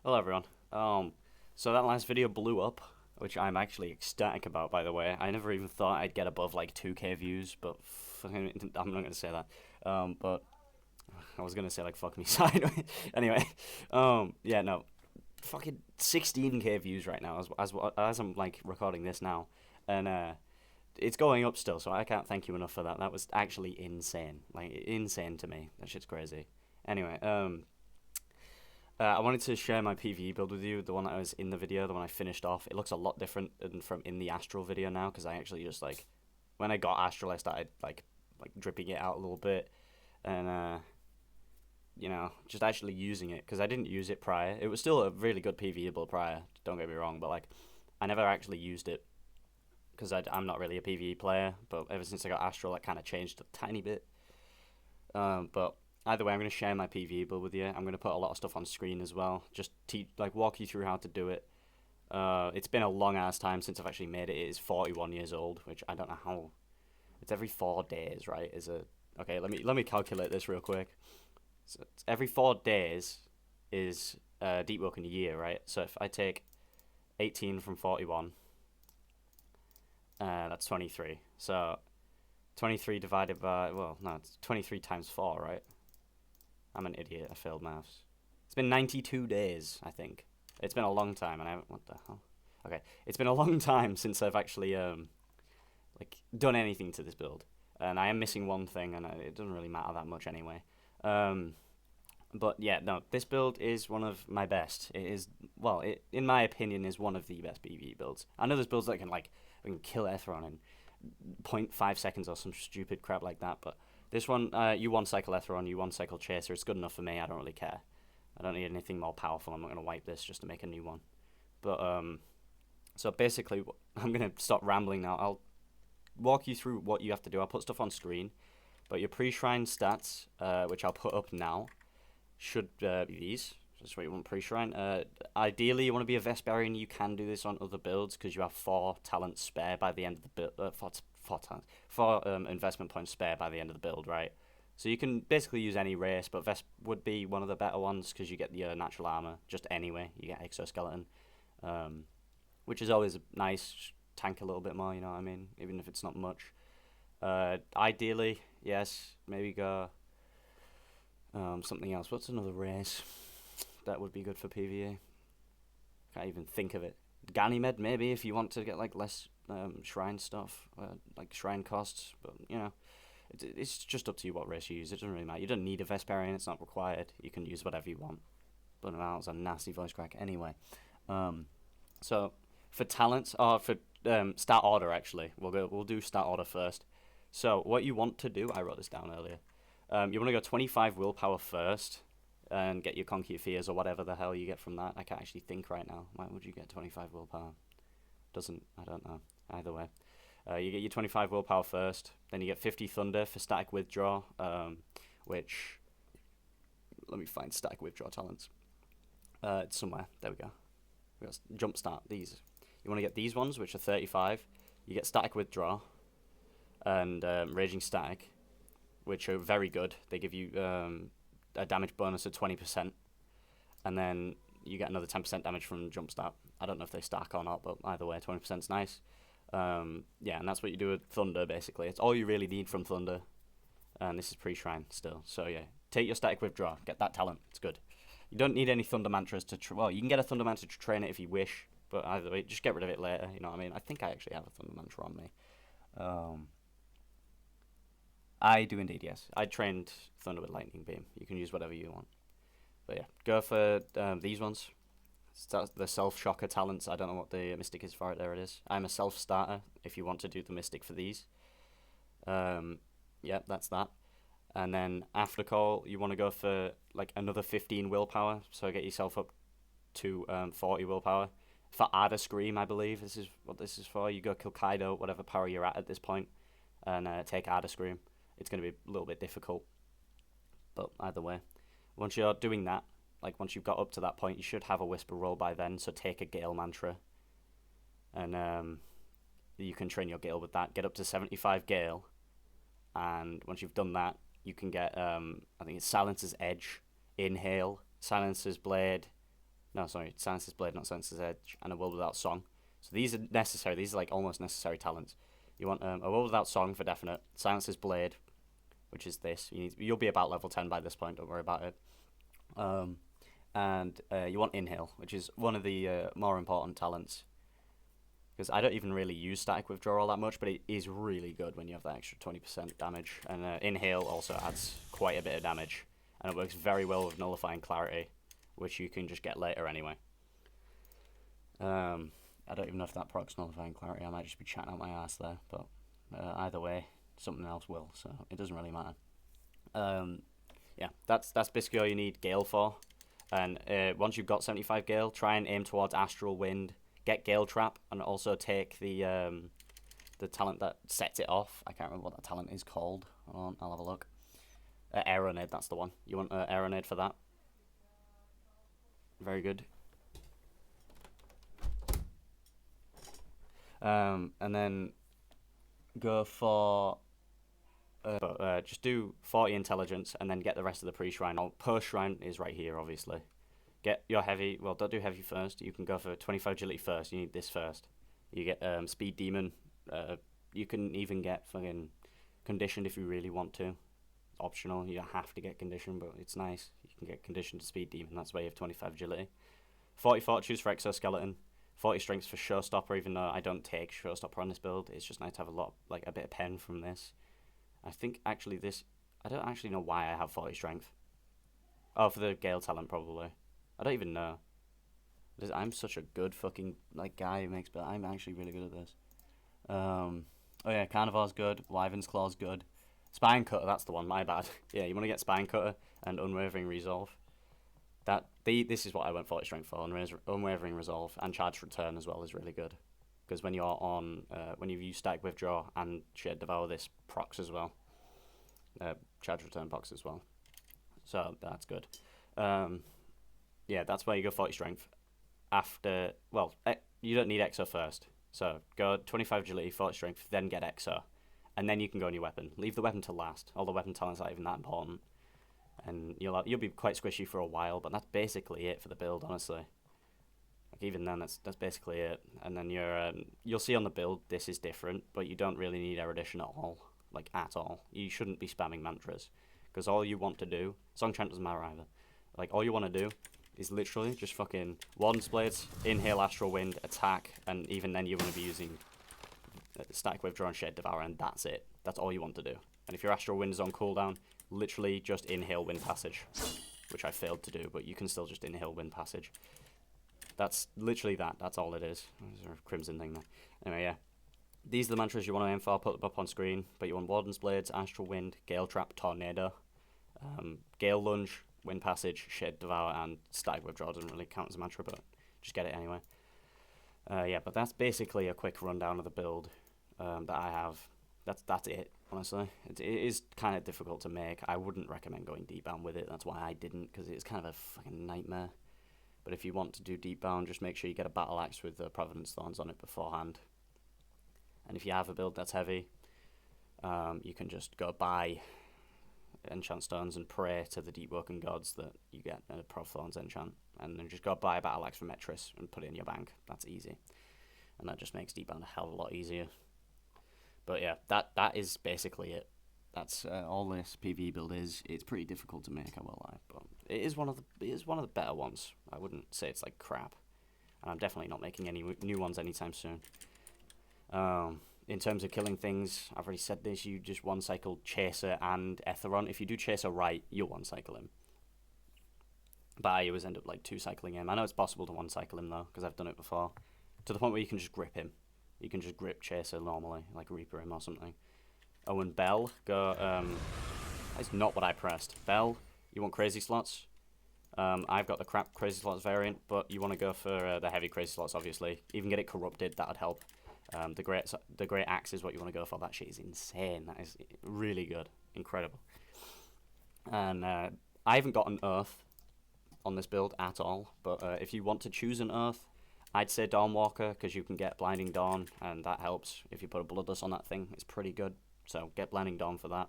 Hello everyone. So that last video blew up, which I'm actually ecstatic about, by the way. I never even thought I'd get above like 2K views, but I'm not gonna say that. But I was gonna say like fuck me sideways. Anyway, yeah, no, fucking 16K views right now as I'm like recording this now, and it's going up still. So I can't thank you enough for that. That was actually insane, like insane to me. That shit's crazy. Anyway, I wanted to share my PVE build with you, the one that I was in the video, the one I finished off. It looks a lot different than from in the astral video now, because I actually just like, when I got astral, I started like dripping it out a little bit, and just actually using it, because I didn't use it prior. It was still a really good PVE build prior, don't get me wrong, but like, I never actually used it, because I'm not really a PVE player, but ever since I got astral, it kind of changed a tiny bit. But either way, I'm going to share my PvE build with you. I'm going to put a lot of stuff on screen as well. Just walk you through how to do it. It's been a long ass time since I've actually made it. It is 41 years old, which I don't know how. It's every 4 days, right? Okay? Let me calculate this real quick. So it's every 4 days is Deepwoken a year, right? So if I take 18 from 41, that's 23. So 23 divided by, well, no, it's 23 times 4, right? I'm an idiot. I failed maths. It's been 92 days, I think. It's been a long time, and I haven't. What the hell? Okay, it's been a long time since I've actually done anything to this build, and I am missing one thing, and it doesn't really matter that much anyway. But yeah, no, this build is one of my best. It is, well, it in my opinion is one of the best PvE builds. I know there's builds that can kill Etheron in 0.5 seconds or some stupid crap like that, but this one, you one cycle Etheron, you one cycle Chaser. It's good enough for me. I don't really care. I don't need anything more powerful. I'm not going to wipe this just to make a new one. But, so basically, I'm going to stop rambling now. I'll walk you through what you have to do. I'll put stuff on screen. But your pre-shrine stats, which I'll put up now, should be these. That's what you want pre-shrine. Ideally, you want to be a Vesperian. You can do this on other builds because you have 4 talents spare by the end of the build. 4 investment points spare by the end of the build, right? So you can basically use any race, but Vesp would be one of the better ones because you get the natural armor just anyway. You get exoskeleton, which is always nice. Tank a little bit more, you know what I mean? Even if it's not much. Ideally, yes, maybe go something else. What's another race that would be good for PvE? Can't even think of it. Ganymed, maybe, if you want to get like less shrine stuff, like shrine costs, but you know, it's just up to you what race you use. It doesn't really matter. You don't need a Vesperian, it's not required. You can use whatever you want. But that was a nasty voice crack anyway. So for talents, or for stat order actually, we'll do stat order first. So what you want to do, I wrote this down earlier. You want to go 25 willpower first, and get your Conquer Your Fears or whatever the hell you get from that. I can't actually think right now. Why would you get 25 willpower? I don't know. Either way. You get your 25 willpower first, then you get 50 Thunder for static withdraw, which, let me find static withdraw talents. It's somewhere. There we go. We got Jumpstart, these. You want to get these ones, which are 35. You get static withdraw and Raging Static, which are very good. They give you a damage bonus of 20%, and then you get another 10% damage from Jumpstart. I don't know if they stack or not, but either way, 20% is nice. Yeah, and that's what you do with Thunder, basically. It's all you really need from Thunder, and this is pre-shrine still. So yeah, take your static withdraw, get that talent, it's good. You don't need any Thunder Mantras to, well, you can get a Thunder Mantra to train it if you wish, but either way, just get rid of it later, you know what I mean? I think I actually have a Thunder Mantra on me. I do indeed, yes. I trained Thunder with Lightning Beam. You can use whatever you want. But yeah, go for these ones. The self-shocker talents. I don't know what the mystic is for it. There it is. I'm a self-starter if you want to do the mystic for these. Yeah, that's that. And then after call, you want to go for like another 15 willpower. So get yourself up to 40 willpower. For Ada Scream, I believe this is what this is for. You go kill Kaido, whatever power you're at this point, and take Ada Scream. It's going to be a little bit difficult, but either way, once you're doing that, like once you've got up to that point, you should have a Whisper roll by then, so take a Gale Mantra, and you can train your Gale with that, get up to 75 Gale, and once you've done that, you can get, I think it's Silencer's Edge, Inhale, Silencer's Blade, No, sorry, Silence's Blade, not Silence's Edge, and a Will Without Song. So these are necessary. These are like almost necessary talents. You want a Will Without Song for definite. Silence's Blade, which is this. You'll be about level 10 by this point. Don't worry about it. And you want Inhale, which is one of the more important talents. Because I don't even really use Static Withdraw all that much, but it is really good when you have that extra 20% damage. And Inhale also adds quite a bit of damage. And it works very well with Nullifying Clarity, which you can just get later anyway. I don't even know if that procs Nullifying Clarity. I might just be chatting out my ass there. But either way, something else will. So it doesn't really matter. Yeah, that's basically all you need Gale for. And once you've got 75 Gale, try and aim towards Astral Wind. Get Gale Trap, and also take the talent that sets it off. I can't remember what that talent is called. Hold on, I'll have a look. Aeronade, that's the one. You want Aeronade for that. Very good. And then go for... just do 40 Intelligence, and then get the rest of the pre-shrine. Post-shrine is right here, obviously. Get your heavy. Well, don't do heavy first. You can go for 25 agility first. You need this first. You get Speed Demon. You can even get fucking Conditioned if you really want to. Optional. You don't have to get Conditioned, but it's nice. You can get Conditioned to Speed Demon. That's why you have 25 agility. 40 Fortitudes for Exoskeleton. 40 Strengths for Showstopper, even though I don't take Showstopper on this build. It's just nice to have a bit of pen from this. I think actually this... I don't actually know why I have 40 Strength. Oh, for the Gale talent, probably. I don't even know. I'm such a good fucking guy who makes, but I'm actually really good at this. Oh yeah, Carnivore's good. Wyvern's Claw's good. Spine Cutter, that's the one. My bad. Yeah, you want to get Spine Cutter and Unwavering Resolve. This is what I went 40 Strength for. Unwavering Resolve and Charged Return as well is really good, because when you're on when you use Static Withdraw and Shade Devour, this procs as well. Charged Return procs as well. So that's good. Yeah, that's where you go 40 Strength. After, well, you don't need Exo first. So go 25 Agility, 40 Strength, then get Exo. And then you can go on your weapon. Leave the weapon to last. All the weapon talents aren't even that important. And you'll be quite squishy for a while, but that's basically it for the build, honestly. Even then, that's basically it. And then you'll see on the build, this is different, but you don't really need Erudition at all. At all. You shouldn't be spamming mantras. Because all you want to do, Song Chant doesn't matter either. All you want to do is literally just fucking Warden's Blades, Inhale Astral Wind, attack, and even then you want to be using Static Withdraw and Shade Devour, and that's it. That's all you want to do. And if your Astral Wind is on cooldown, literally just Inhale Wind Passage, which I failed to do, but you can still just Inhale Wind Passage. That's literally that. That's all it is. There's a crimson thing there. Anyway, yeah. These are the mantras you want to aim for. Put them up on screen. But you want Warden's Blades, Astral Wind, Gale Trap, Tornado, Gale Lunge, Wind Passage, Shade Devour, and Static Withdraw. Doesn't really count as a mantra, but just get it anyway. Yeah, but that's basically a quick rundown of the build that I have. That's it, honestly. It is kind of difficult to make. I wouldn't recommend going deep bound with it. That's why I didn't, because it's kind of a fucking nightmare. But if you want to do deep bound, just make sure you get a Battle Axe with the Providence Thorns on it beforehand. And if you have a build that's heavy, you can just go buy enchant stones and pray to the Deepwoken gods that you get a Prov Thorns enchant. And then just go buy a Battle Axe for Metris and put it in your bank. That's easy. And that just makes deep bound a hell of a lot easier. But yeah, that is basically it. That's all this PVE build is. It's pretty difficult to make, I won't lie, but it is one of the better ones. I wouldn't say it's crap, and I'm definitely not making any new ones anytime soon. In terms of killing things, I've already said this. You just one cycle Chaser and Etheron. If you do Chaser right, you'll one cycle him. But I always end up two cycling him. I know it's possible to one cycle him though, because I've done it before, to the point where you can just grip him. You can just grip Chaser normally, like Reaper him or something. Oh, and Bell, go, that's not what I pressed. Bell, you want crazy slots. I've got the crap crazy slots variant, but you want to go for the heavy crazy slots, obviously. Even get it corrupted, that would help. The great axe is what you want to go for. That shit is insane. That is really good. Incredible. And I haven't got an Earth on this build at all, but if you want to choose an Earth, I'd say Dawnwalker, because you can get Blinding Dawn, and that helps. If you put a Bloodlust on that thing, it's pretty good. So get Blinding Dawn for that.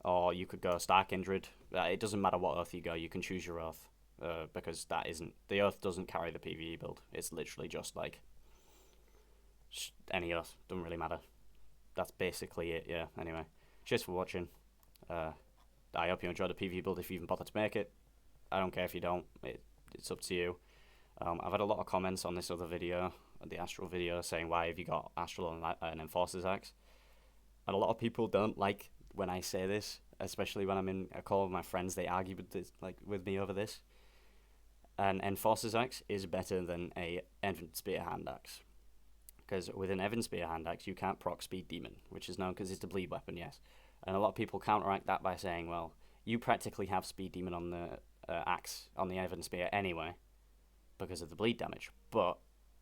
Or you could go Stark Kindred. It doesn't matter what Earth you go, you can choose your Earth. because that isn't, the Earth doesn't carry the PVE build. It's literally just like any Earth, doesn't really matter. That's basically it. Yeah. Anyway, cheers for watching. I hope you enjoyed the PVE build if you even bothered to make it. I don't care if you don't. It's up to you. I've had a lot of comments on this other video, the astral video, saying why have you got astral and an enforcer's axe, and a lot of people don't like when I say this, especially when I'm in a call with my friends. They argue with me over this. An enforcer's axe is better than a Evan spear hand axe, because with an Evan spear hand axe you can't proc speed demon, which is known because it's a bleed weapon, yes. And a lot of people counteract that by saying, well, you practically have speed demon on the axe, on the Evan spear anyway, because of the bleed damage, but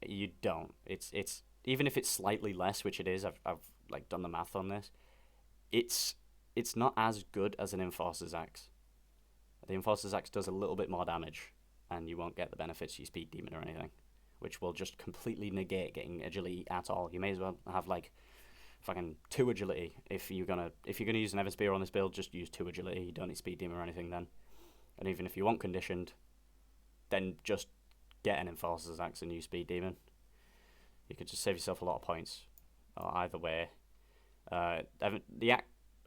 you don't. It's even if it's slightly less, which it is. I've like done the math on this. It's not as good as an enforcer's axe. The enforcer's axe does a little bit more damage, and you won't get the benefits you speed demon or anything, which will just completely negate getting agility at all. You may as well have like fucking 2 agility if you're gonna use an Evan spear on this build. Just use 2 agility. You don't need speed demon or anything then. And even if you want conditioned, then just get an enforcer's axe and use speed demon. You could just save yourself a lot of points. Either way, the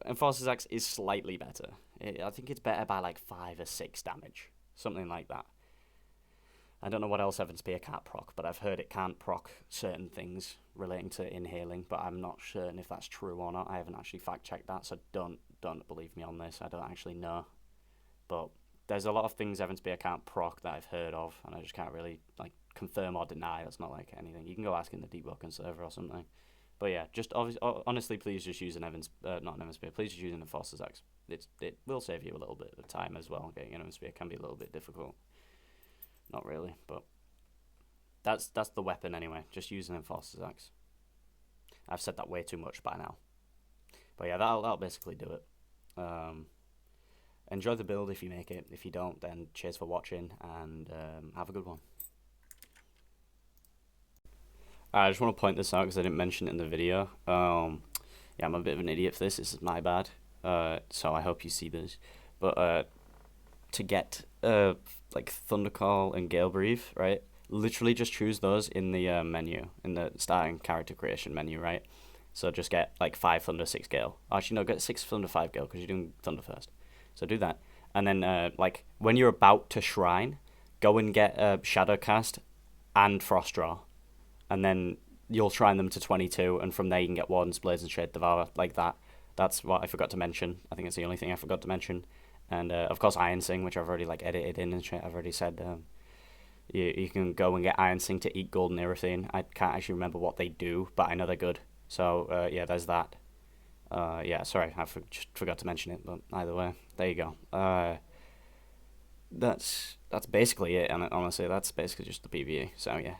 enforcer's axe is slightly better. I think it's better by like 5 or 6 damage, something like that. I don't know what else Evan spear can't proc, but I've heard it can't proc certain things relating to inhaling, but I'm not certain if that's true or not. I haven't actually fact checked that, so don't believe me on this. I don't actually know, but there's a lot of things Evan spear can't proc that I've heard of, and I just can't really like confirm or deny. That's not like anything. You can go ask in the Deepwoken server or something. But yeah, just honestly, please just use not an Evan spear. Please just use an enforcer's axe. It will save you a little bit of time as well. Getting an Evan spear can be a little bit difficult. Not really, but that's the weapon anyway. Just use an enforcer's axe. I've said that way too much by now. But yeah, that'll basically do it. Enjoy the build if you make it. If you don't, then cheers for watching, and have a good one. I just want to point this out because I didn't mention it in the video. Yeah, I'm a bit of an idiot for this. This is my bad. So I hope you see this. But to get like Thundercall and Gale Breathe, right? Literally just choose those in the menu, in the starting character creation menu, right? So just get like 5 Thunder, 6 Gale. Actually, no, get 6 Thunder, 5 Gale because you're doing Thunder first. So do that, and then like when you're about to Shrine, go and get Shadowcast and Frost Draw, and then you'll shrine them to 22, and from there you can get Warden's Blades and Shade Devour like that. That's what I forgot to mention. I think it's the only thing I forgot to mention. And of course Iron Sing, which I've already like edited in and shit. I've already said you can go and get Iron Sing to eat Golden Erythene. I can't actually remember what they do, but I know they're good. So yeah, there's that. Yeah, sorry, I just forgot to mention it, but either way, there you go. That's basically it, and honestly, that's basically just the PvE. So yeah.